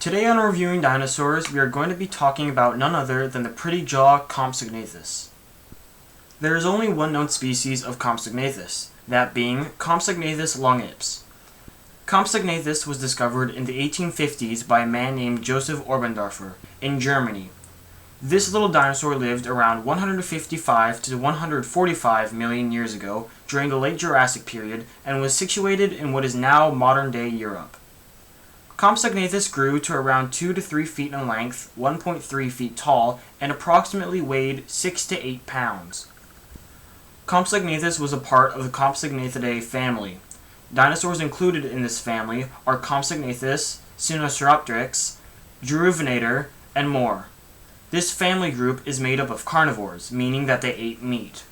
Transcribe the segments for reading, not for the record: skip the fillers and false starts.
Today on Reviewing Dinosaurs, we are going to be talking about none other than the pretty jaw Compsognathus. There is only one known species of Compsognathus, that being Compsognathus longips. Compsognathus was discovered in the 1850s by a man named Joseph Oberndorfer in Germany. This little dinosaur lived around 155 to 145 million years ago during the late Jurassic period and was situated in what is now modern-day Europe. Compsognathus grew to around 2 to 3 feet in length, 1.3 feet tall, and approximately weighed 6 to 8 pounds. Compsognathus was a part of the Compsognathidae family. Dinosaurs included in this family are Compsognathus, Sinosauropteryx, Juruvenator, and more. This family group is made up of carnivores, meaning that they ate meat.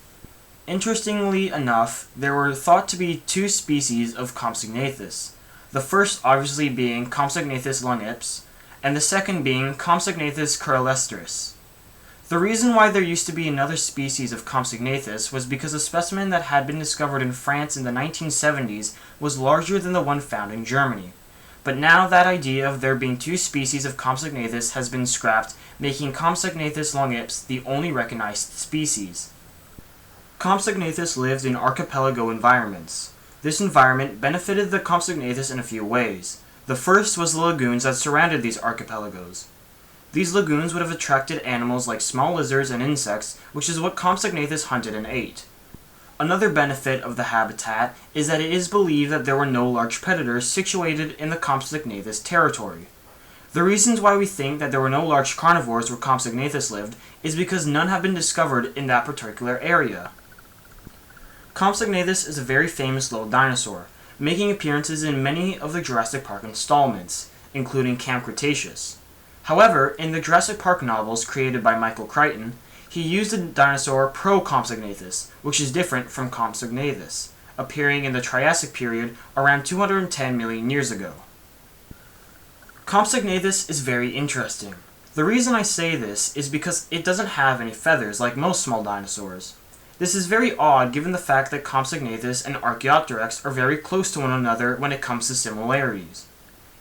Interestingly enough, there were thought to be two species of Compsognathus. The first obviously being Compsognathus longips, and the second being Compsognathus caerulestris. The reason why there used to be another species of Compsognathus was because a specimen that had been discovered in France in the 1970s was larger than the one found in Germany. But now that idea of there being two species of Compsognathus has been scrapped, making Compsognathus longips the only recognized species. Compsognathus lived in archipelago environments. This environment benefited the Compsognathus in a few ways. The first was the lagoons that surrounded these archipelagos. These lagoons would have attracted animals like small lizards and insects, which is what Compsognathus hunted and ate. Another benefit of the habitat is that it is believed that there were no large predators situated in the Compsognathus territory. The reasons why we think that there were no large carnivores where Compsognathus lived is because none have been discovered in that particular area. Compsognathus is a very famous little dinosaur, making appearances in many of the Jurassic Park installments, including Camp Cretaceous. However, in the Jurassic Park novels created by Michael Crichton, he used the dinosaur Pro-Compsognathus, which is different from Compsognathus, appearing in the Triassic period around 210 million years ago. Compsognathus is very interesting. The reason I say this is because it doesn't have any feathers like most small dinosaurs. This is very odd given the fact that Compsognathus and Archaeopteryx are very close to one another when it comes to similarities.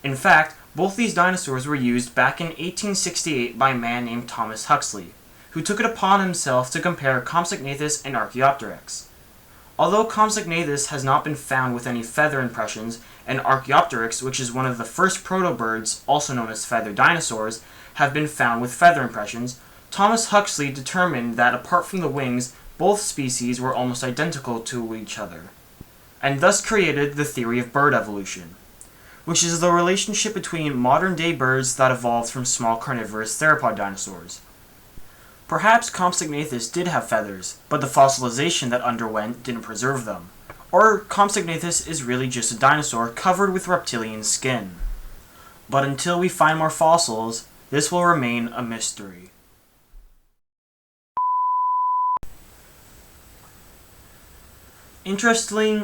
In fact, both these dinosaurs were used back in 1868 by a man named Thomas Huxley, who took it upon himself to compare Compsognathus and Archaeopteryx. Although Compsognathus has not been found with any feather impressions, and Archaeopteryx, which is one of the first protobirds, also known as feathered dinosaurs, have been found with feather impressions, Thomas Huxley determined that apart from the wings, both species were almost identical to each other, and thus created the theory of bird evolution, which is the relationship between modern-day birds that evolved from small carnivorous theropod dinosaurs. Perhaps Compsognathus did have feathers, but the fossilization that underwent didn't preserve them. Or Compsognathus is really just a dinosaur covered with reptilian skin. But until we find more fossils, this will remain a mystery. Interestingly,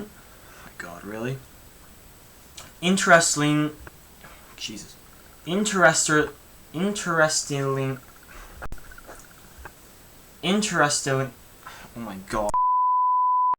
oh my god.